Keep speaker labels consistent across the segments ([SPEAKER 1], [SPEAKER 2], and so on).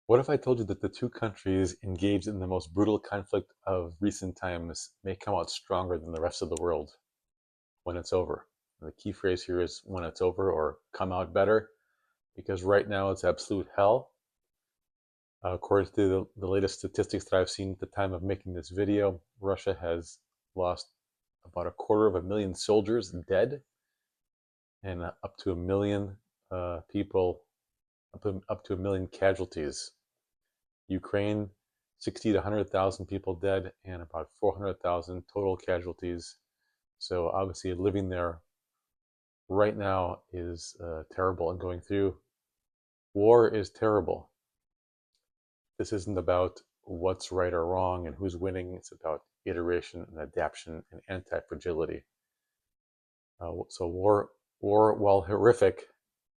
[SPEAKER 1] What if I told you that the two countries engaged in the most brutal conflict of recent times may come out stronger than the rest of the world when it's over? And the key phrase here is when it's over, or come out better, because right now it's absolute hell. According to the latest statistics that I've seen at the time of making this video, Russia has lost about 250,000 soldiers dead, and up to a million people, up to a million casualties. Ukraine, 60 to 100,000 people dead and about 400,000 total casualties. So obviously living there right now is terrible, and going through war is terrible. This isn't about what's right or wrong and who's winning. It's about iteration and adaptation and anti-fragility. So war, while horrific,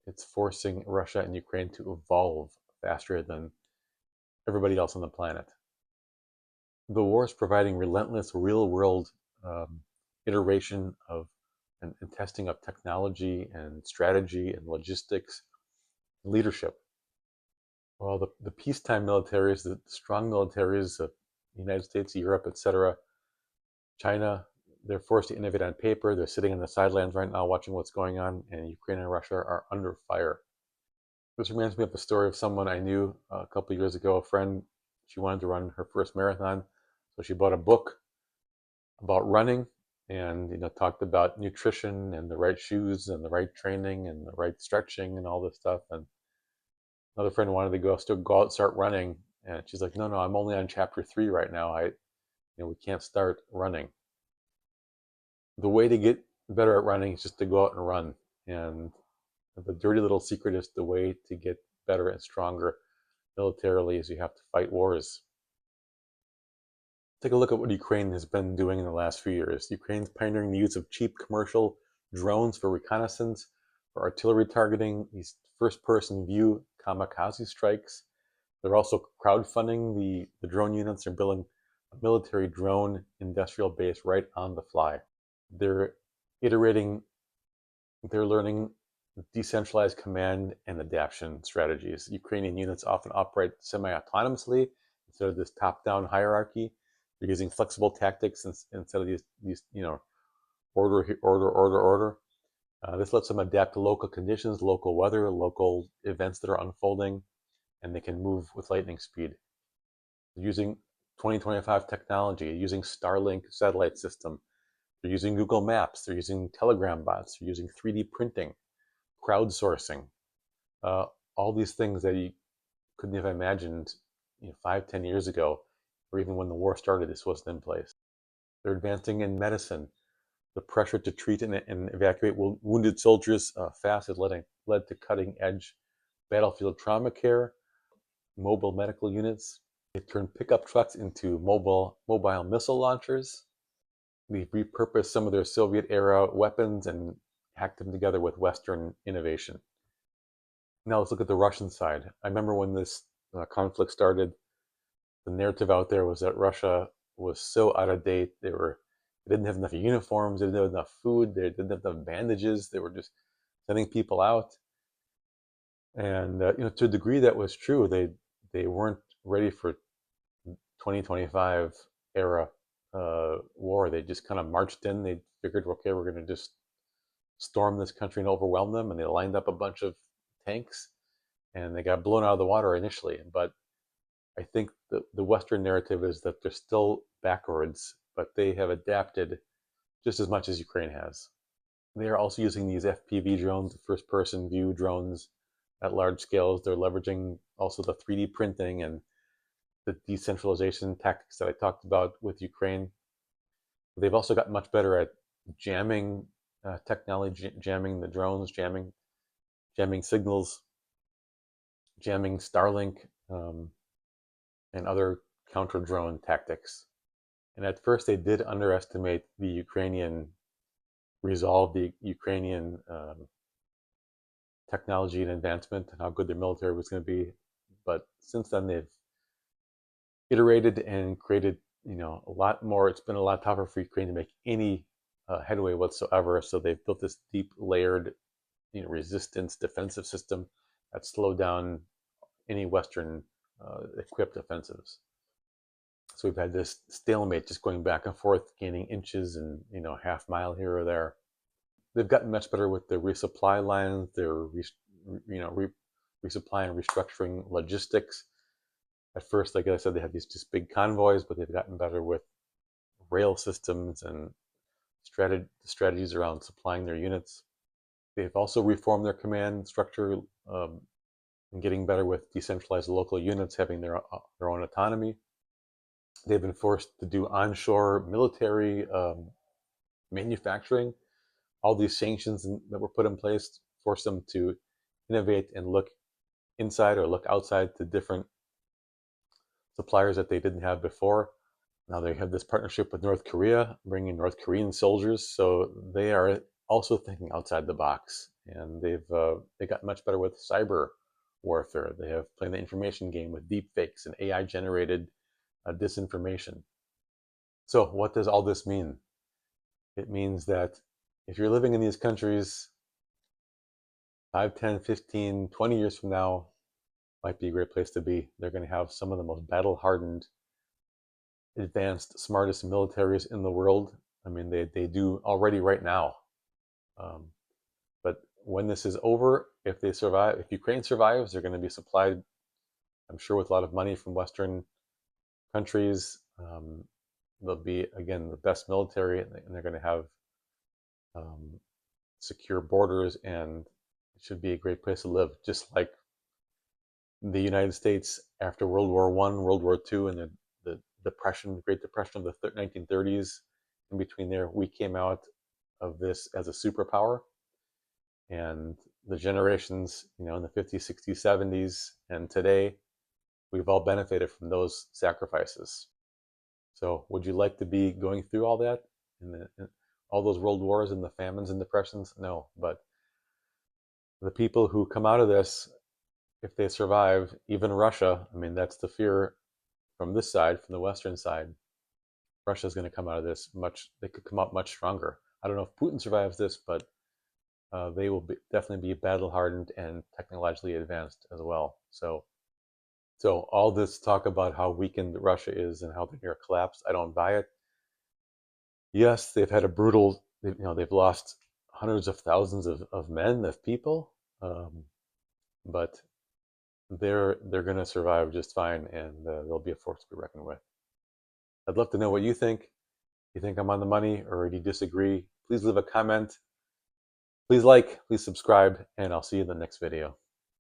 [SPEAKER 1] it's forcing Russia and Ukraine to evolve faster than everybody else on the planet. The war is providing relentless real-world um, iteration of and testing of technology and strategy and logistics, and leadership. While the peacetime militaries, the strong militaries of the United States, Europe, etc., China, they're forced to innovate on paper. They're sitting on the sidelines right now watching what's going on, and Ukraine and Russia are under fire. This reminds me of the story of someone I knew a couple of years ago, a friend. She wanted to run her first marathon, so she bought a book about running, and talked about nutrition and the right shoes and the right training and the right stretching and all this stuff. And another friend wanted to go out and start running, and she's like, no, I'm only on chapter 3 right now. We can't start running. The way to get better at running is just to go out and run. And the dirty little secret is the way to get better and stronger militarily is you have to fight wars. Take a look at what Ukraine has been doing in the last few years. Ukraine's pioneering the use of cheap commercial drones for reconnaissance, for artillery targeting, these first-person view kamikaze strikes. They're also crowdfunding the drone units. They're building a military drone industrial base right on the fly. They're iterating, they're learning decentralized command and adaptation strategies. Ukrainian units often operate semi-autonomously instead of this top-down hierarchy. They're using flexible tactics instead of these order. This lets them adapt to local conditions, local weather, local events that are unfolding, and they can move with lightning speed. They're using 2025 technology, using Starlink satellite system. They're using Google Maps. They're using Telegram bots. They're using 3D printing, crowdsourcing, all these things that you couldn't have imagined 5, 10 years ago, or even when the war started, this wasn't in place. They're advancing in medicine. The pressure to treat and evacuate wounded soldiers fast has led to cutting-edge battlefield trauma care, mobile medical units. They turned pickup trucks into mobile missile launchers. They've repurposed some of their Soviet-era weapons and hacked them together with Western innovation. Now let's look at the Russian side. I remember when this conflict started, the narrative out there was that Russia was so out of date. They didn't have enough uniforms, they didn't have enough food, they didn't have enough bandages. They were just sending people out, and to a degree that was true. They weren't ready for 2025 era war. They just kind of marched in. They figured, okay, we're going to just storm this country and overwhelm them, and they lined up a bunch of tanks, and they got blown out of the water initially. But I think the Western narrative is that they're still backwards, but they have adapted just as much as Ukraine has. They are also using these FPV drones, first-person view drones, at large scales. They're leveraging also the 3D printing and the decentralization tactics that I talked about with Ukraine. They've also gotten much better at jamming technology, jamming the drones, jamming signals, jamming Starlink, and other counter drone tactics. And at first, they did underestimate the Ukrainian resolve, the Ukrainian technology and advancement, and how good their military was going to be. But since then, they've iterated and created, a lot more. It's been a lot tougher for Ukraine to make any headway whatsoever. So they've built this deep layered, resistance defensive system that slowed down any Western equipped offensives. So we've had this stalemate, just going back and forth, gaining inches and half mile here or there. They've gotten much better with the resupply lines. They're resupply and restructuring logistics. At first, like I said, they had these just big convoys, but they've gotten better with rail systems and strategies around supplying their units. They've also reformed their command structure and getting better with decentralized local units having their own autonomy. They've been forced to do onshore military manufacturing. All these sanctions that were put in place forced them to innovate and look inside or look outside to different suppliers that they didn't have before. Now they have this partnership with North Korea, bringing North Korean soldiers, so they are also thinking outside the box, and they've got much better with cyber warfare. They have played the information game with deep fakes and AI-generated disinformation. So what does all this mean? It means that if you're living in these countries, 5, 10, 15, 20 years from now, might be a great place to be. They're going to have some of the most battle-hardened, advanced, smartest militaries in the world. I mean, they do already right now. But when this is over, if they survive, if Ukraine survives, they're going to be supplied, I'm sure, with a lot of money from Western countries. They'll be, again, the best military, and they're going to have secure borders, and it should be a great place to live, just like the United States after World War I, World War II, and the Depression, Great Depression of the 1930s. In between there, we came out of this as a superpower, and the generations, in the 50s, 60s, 70s, and today, we've all benefited from those sacrifices. So would you like to be going through all that, and all those world wars and the famines and depressions? No, but the people who come out of this, if they survive, even Russia, I mean, that's the fear from this side, from the Western side. Russia's going to come out of this they could come out much stronger. I don't know if Putin survives this, but they will definitely be battle hardened and technologically advanced as well. So all this talk about how weakened Russia is and how they're near collapse, I don't buy it. Yes, they've had a brutal, they've lost hundreds of thousands of men, of people, but they're going to survive just fine, and they'll be a force to be reckoned with. I'd love to know what you think. You think I'm on the money, or do you disagree? Please leave a comment. Please like, please subscribe, and I'll see you in the next video.